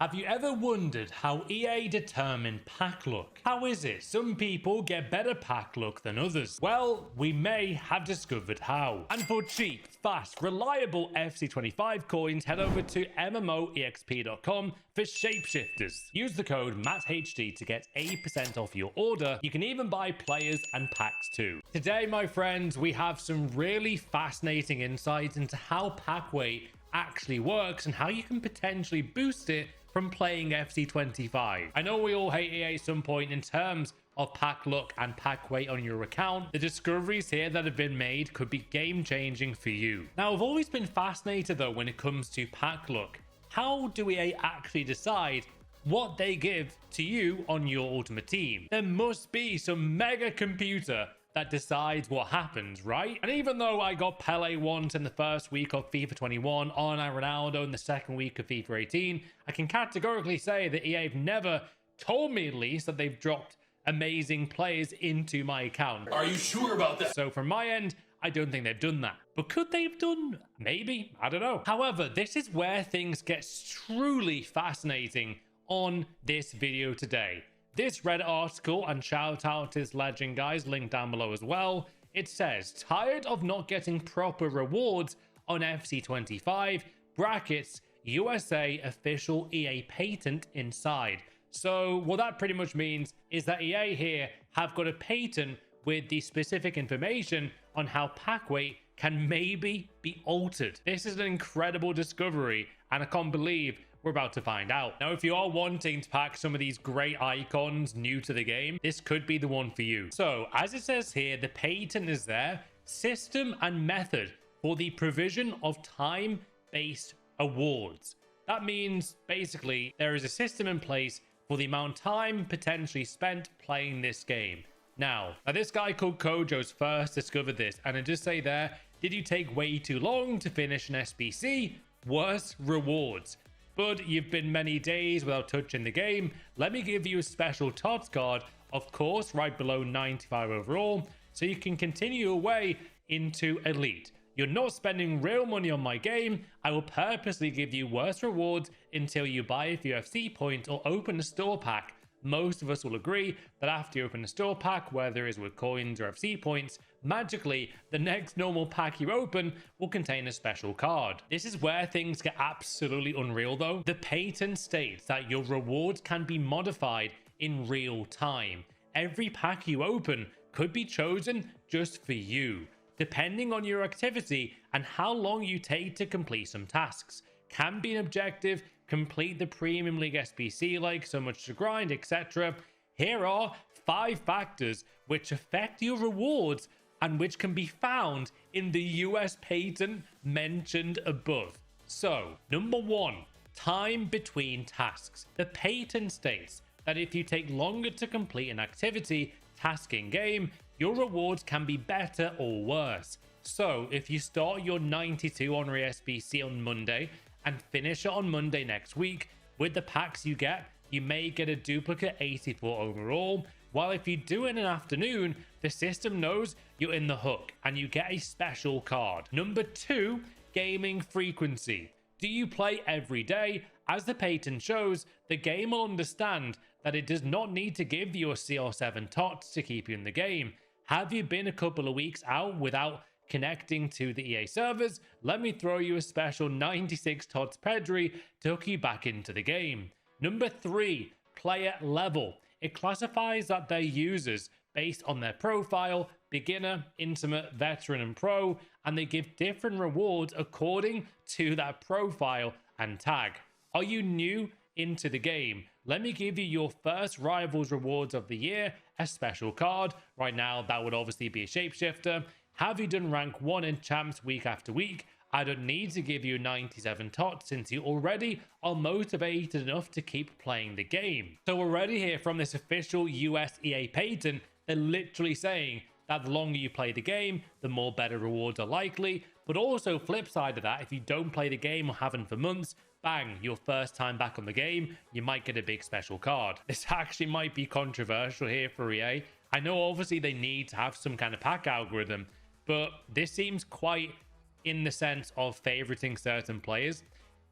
Have you ever wondered how EA determine pack luck? How is it some people get better pack luck than others? Well, we may have discovered how. And for cheap, fast, reliable FC25 coins, head over to MMOEXP.com for Shapeshifters. Use the code MattHD to get 8% off your order. You can even buy players and packs too. Today, my friends, we have some really fascinating insights into how pack weight actually works and how you can potentially boost it from playing FC25. I know we all hate EA at some point in terms of pack luck and pack weight on your account. The discoveries here that have been made could be game changing for you. Now, I've always been fascinated though when it comes to pack luck. How do EA actually decide what they give to you on your ultimate team? There must be some mega computer that decides what happens, right? And even though I got Pele once in the first week of FIFA 21, on Ronaldo in the second week of FIFA 18, I can categorically say that EA have never told me, at least, that they've dropped amazing players into my account. Are you sure about that? So from my end, I don't think they've done that. But could they have done? Maybe. I don't know. However, this is where things get truly fascinating on this video today. This Reddit article, and shout out to this legend, guys, link down below as well. It says, tired of not getting proper rewards on FC25, brackets, USA official EA patent inside. So what that pretty much means is that EA here have got a patent with the specific information on how pack weight can maybe be altered. This is an incredible discovery, and I can't believe we're about to find out. Now, if you are wanting to pack some of these great icons new to the game, this could be the one for you. So, as it says here, the patent is there, system and method for the provision of time-based awards. That means, basically, there is a system in place for the amount of time potentially spent playing this game. Now, this guy called Kojo's first discovered this, and it just say there, did you take way too long to finish an SBC? Worse rewards. But you've been many days without touching the game. Let me give you a special TOTS card, of course, right below 95 overall, so you can continue your way into Elite. You're not spending real money on my game. I will purposely give you worse rewards until you buy a few FC points or open a store pack. Most of us will agree that after you open a store pack, whether it is with coins or FC points, magically, the next normal pack you open will contain a special card. This is where things get absolutely unreal though. The patent states that your rewards can be modified in real time. Every pack you open could be chosen just for you, depending on your activity and how long you take to complete some tasks. Can be an objective, complete the Premium League SBC like so much to grind, etc. Here are 5 factors which affect your rewards and which can be found in the US patent mentioned above. So, number 1, time between tasks. The patent states that if you take longer to complete an activity, task in game, your rewards can be better or worse. So, if you start your 92 honorary SBC on Monday and finish it on Monday next week, with the packs you get, you may get a duplicate 84 overall, while if you do it in an afternoon, the system knows you're in the hook and you get a special card. Number 2, gaming frequency. Do you play every day? As the patent shows, the game will understand that it does not need to give you a CR7 TOTS to keep you in the game. Have you been a couple of weeks out without connecting to the EA servers? Let me throw you a special 96 TOTS Pedri to hook you back into the game. Number 3, player level. It classifies that their users based on their profile, beginner, intimate, veteran, and pro, and they give different rewards according to that profile and tag. Are you new into the game? Let me give you your first Rivals Rewards of the year, a special card. Right now, that would obviously be a Shapeshifter. Have you done rank 1 in champs week after week? I don't need to give you 97 TOTS since you already are motivated enough to keep playing the game. So already here from this official US EA patent, they're literally saying that the longer you play the game, the more better rewards are likely. But also flip side of that, if you don't play the game or haven't for months, bang, your first time back on the game, you might get a big special card. This actually might be controversial here for EA. I know obviously they need to have some kind of pack algorithm, but this seems quite in the sense of favoriting certain players.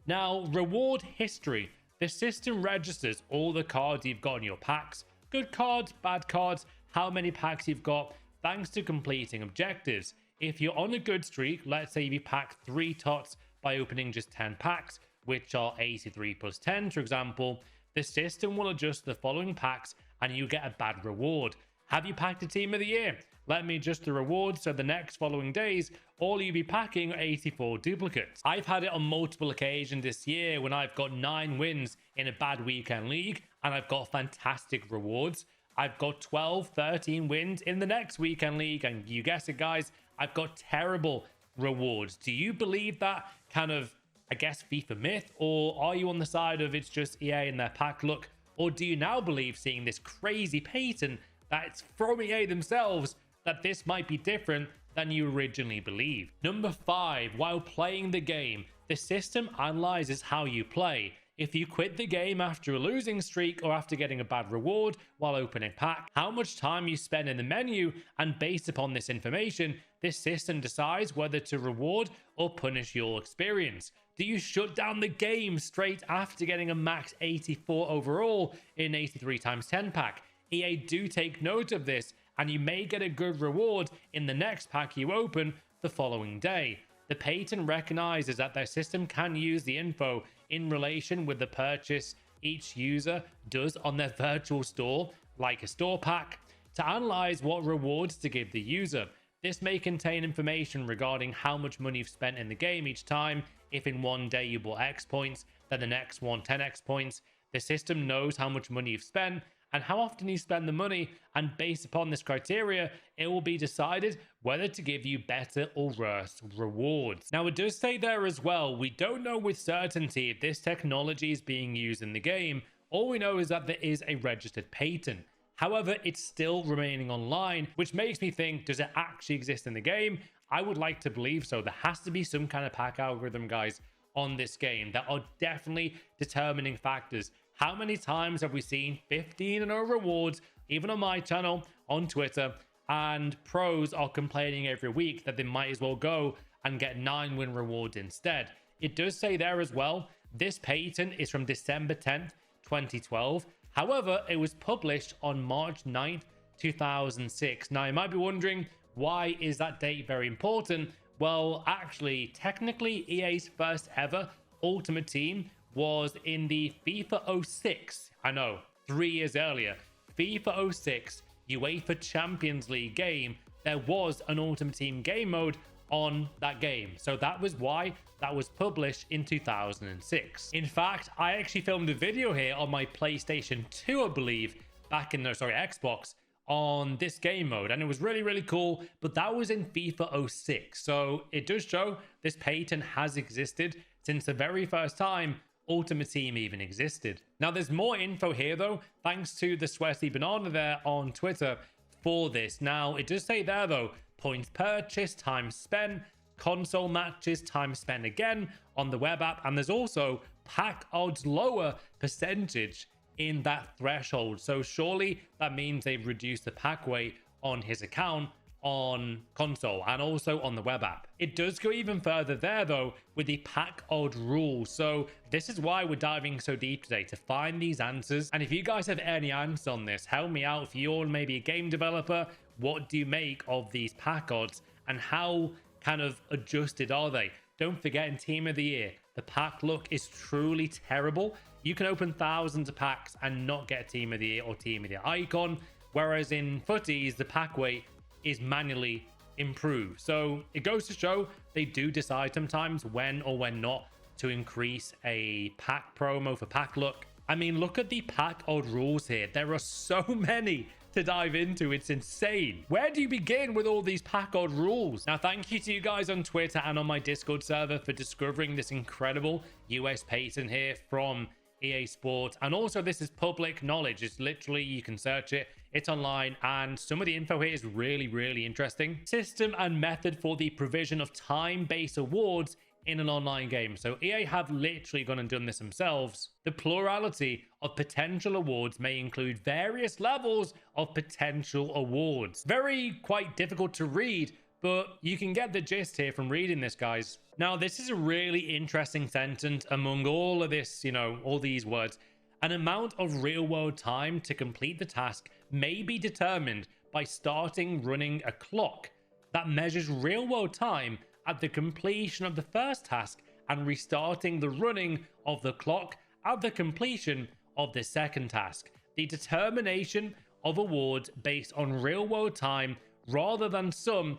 Now, reward history. the system registers all the cards you've got in your packs, good cards, bad cards, how many packs you've got, thanks to completing objectives. If you're on a good streak, let's say you pack 3 tots by opening just 10 packs, which are 83 plus 10, for example, the system will adjust the following packs and you get a bad reward. Have you packed a team of the year? Let me adjust the reward so the next following days, all you'll be packing are 84 duplicates. I've had it on multiple occasions this year when I've got 9 wins in a bad weekend league and I've got fantastic rewards. I've got 12, 13 wins in the next weekend league, and you guess it, guys, I've got terrible rewards. Do you believe that kind of, I guess, FIFA myth, or are you on the side of it's just EA and their pack luck, or do you now believe, seeing this crazy pattern that it's from EA themselves, that this might be different than you originally believed? Number 5, while playing the game, the system analyzes how you play. If you quit the game after a losing streak or after getting a bad reward while opening pack, how much time you spend in the menu, and based upon this information, this system decides whether to reward or punish your experience. Do you shut down the game straight after getting a max 84 overall in 83 times 10 pack? EA do take note of this, and you may get a good reward in the next pack you open the following day. The patent recognizes that their system can use the info in relation with the purchase each user does on their virtual store, like a store pack, to analyze what rewards to give the user. This may contain information regarding how much money you've spent in the game each time. If in one day you bought X points, then the next one 10X points. The system knows how much money you've spent and how often you spend the money, and based upon this criteria, it will be decided whether to give you better or worse rewards. Now, it does say there as well, we don't know with certainty if this technology is being used in the game. All we know is that there is a registered patent. However, it's still remaining online, which makes me think, does it actually exist in the game? I would like to believe so. There has to be some kind of pack algorithm, guys, on this game that are definitely determining factors. How many times have we seen 15-0 rewards, even on my channel, on Twitter, and pros are complaining every week that they might as well go and get 9-win rewards instead? It does say there as well, this patent is from December 10th, 2012. However, it was published on March 9th, 2006. Now, you might be wondering, why is that date very important? Well, actually, technically, EA's first ever Ultimate Team was in the FIFA 06. I know, 3 years earlier. FIFA 06 UEFA Champions League game. There was an Ultimate Team game mode on that game. So that was why that was published in 2006. In fact, I actually filmed a video here on my PlayStation 2, I believe, back in, Xbox, on this game mode, and it was really, really cool, but that was in FIFA 06. So it does show this patent has existed since the very first time Ultimate Team even existed. Now, there's more info here, though, thanks to the Sweaty Banana there on Twitter for this. Now, it does say there, though, points purchased, time spent, console matches, time spent again on the web app, and there's also pack odds lower percentage in that threshold. So surely that means they've reduced the pack weight on his account on console and also on the web app. It does go even further there, though, with the pack odd rules. So this is why we're diving so deep today, to find these answers. And if you guys have any answers on this, help me out. If you're maybe a game developer, what do you make of these pack odds and how kind of adjusted are they? Don't forget, in Team of the Year, the pack look is truly terrible. You can open thousands of packs and not get Team of the Year or Team of the Year icon, whereas in footies, the pack weight is manually improved. So it goes to show they do decide sometimes when or when not to increase a pack promo for pack look. I mean, look at the pack odd rules here. There are so many to dive into. It's insane. Where do you begin with all these pack odd rules? Now, thank you to you guys on Twitter and on my Discord server for discovering this incredible US patent here from EA Sports. And also, this is public knowledge. It's literally, you can search it, it's online, and some of the info here is really, really interesting. System and method for the provision of time-based awards in an online game. So EA have literally gone and done this themselves. The plurality of potential awards may include various levels of potential awards. Very quite difficult to read, but you can get the gist here from reading this, guys. Now, this is a really interesting sentence among all of this, all these words. An amount of real-world time to complete the task may be determined by starting running a clock that measures real-world time at the completion of the first task and restarting the running of the clock at the completion of the second task. The determination of awards based on real-world time rather than sum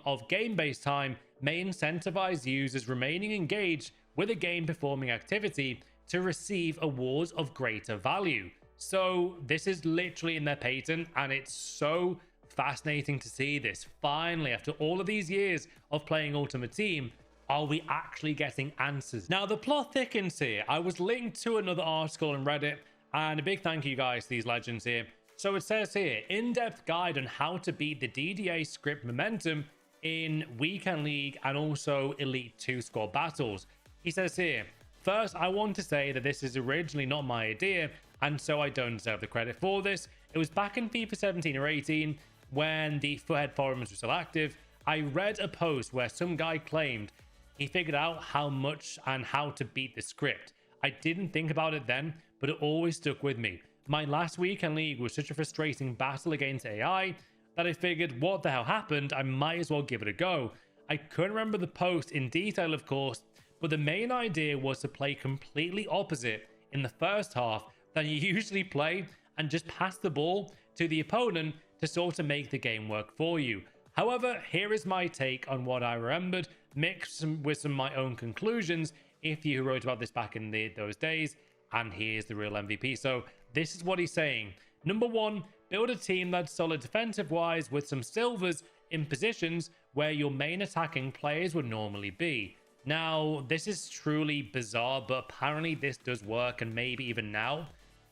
of game-based time may incentivize users remaining engaged with a game-performing activity to receive awards of greater value. So this is literally in their patent, and it's so fascinating to see this. Finally, after all of these years of playing Ultimate Team, are we actually getting answers? Now, the plot thickens here. I was linked to another article on Reddit, and a big thank you guys to these legends here. So it says here, in-depth guide on how to beat the DDA script momentum in Weekend League and also Elite 2 squad battles. He says here, first, I want to say that this is originally not my idea, and so I don't deserve the credit for this. It was back in FIFA 17 or 18 when the Foothead forums were still active. I read a post where some guy claimed he figured out how much and how to beat the script. I didn't think about it then, but it always stuck with me. My last Weekend League was such a frustrating battle against AI that I figured, what the hell happened? I might as well give it a go. I couldn't remember the post in detail, of course, but the main idea was to play completely opposite in the first half than you usually play and just pass the ball to the opponent to sort of make the game work for you. However, here is my take on what I remembered, mixed with some of my own conclusions, if you wrote about this back in those days, and here's the real MVP. So this is what he's saying. Number one, build a team that's solid defensive-wise with some silvers in positions where your main attacking players would normally be. Now, this is truly bizarre, but apparently this does work, and maybe even now.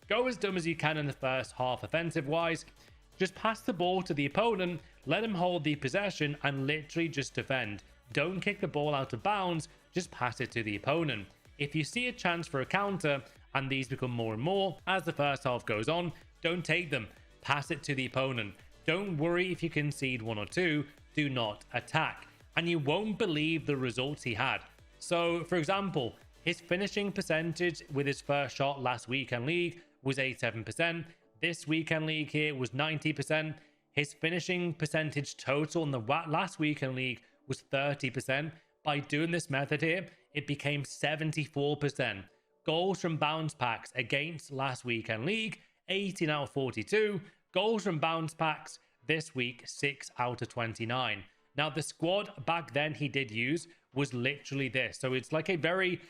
Go as dumb as you can in the first half offensive-wise. Just pass the ball to the opponent, let him hold the possession, and literally just defend. Don't kick the ball out of bounds, just pass it to the opponent. If you see a chance for a counter, and these become more and more as the first half goes on, don't take them. Pass it to the opponent. Don't worry if you concede one or two. Do not attack. And you won't believe the results he had. So, for example, his finishing percentage with his first shot last Weekend League was 87%. This Weekend League here was 90%. His finishing percentage total in the last Weekend League was 30%. By doing this method here, it became 74%. Goals from bounce packs against last Weekend League, 18 out of 42. Goals from bounce packs this week, 6 out of 29. Now, the squad back then he did use was literally this. So it's like a very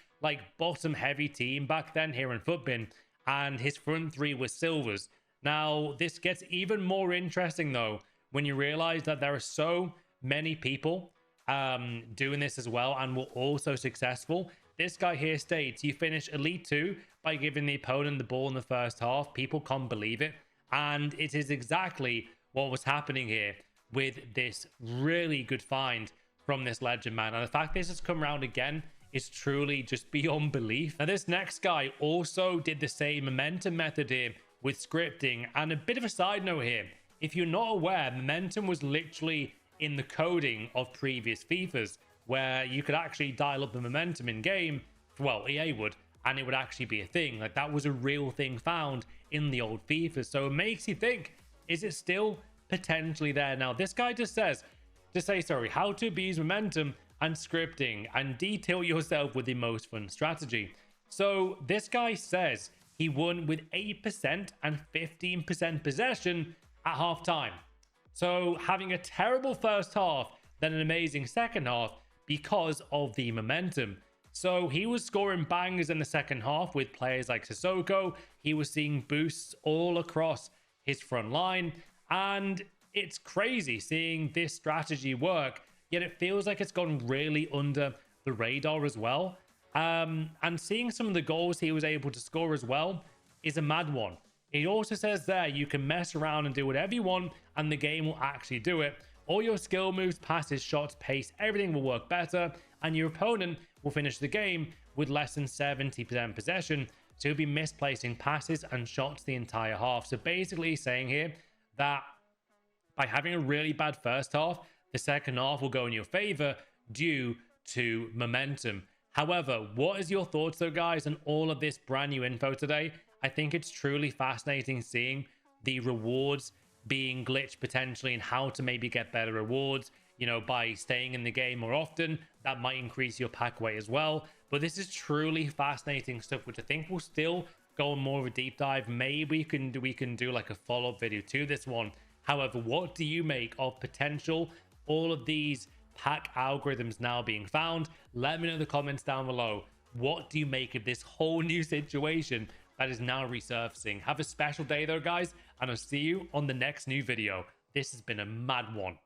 bottom heavy team back then here in Futbin, and his front three was silvers. Now, this gets even more interesting though when you realize that there are so many people doing this as well and were also successful. This guy here states you finish Elite 2 by giving the opponent the ball in the first half. People can't believe it. And it is exactly what was happening here with this really good find from this legend, man. And the fact this has come around again is truly just beyond belief. Now, this next guy also did the same momentum method here with scripting. And a bit of a side note here, if you're not aware, momentum was literally in the coding of previous FIFAs, where you could actually dial up the momentum in game, well, EA would, and it would actually be a thing. Like, that was a real thing found in the old FIFA. So it makes you think, is it still potentially there? Now, this guy just says, how to abuse momentum and scripting and detail yourself with the most fun strategy. So this guy says he won with 8% and 15% possession at halftime. So having a terrible first half, then an amazing second half because of the momentum. So he was scoring bangers in the second half with players like Sissoko. He was seeing boosts all across his front line. And it's crazy seeing this strategy work, yet it feels like it's gone really under the radar as well. And seeing some of the goals he was able to score as well is a mad one. He also says there you can mess around and do whatever you want and the game will actually do it. All your skill moves, passes, shots, pace, everything will work better, and your opponent will finish the game with less than 70% possession. So he'll be misplacing passes and shots the entire half. So basically saying here that by having a really bad first half, the second half will go in your favor due to momentum. However, what is your thoughts though, guys, on all of this brand new info today? I think it's truly fascinating seeing the rewards being glitched potentially and how to maybe get better rewards, you know, by staying in the game more often. That might increase your pack weight as well. But this is truly fascinating stuff, which I think will still go on more of a deep dive. Maybe we can do like a follow-up video to this one. However, what do you make of potential all of these pack algorithms now being found? Let me know in the comments down below. What do you make of this whole new situation that is now resurfacing? Have a special day though, guys, and I'll see you on the next new video. This has been a mad one.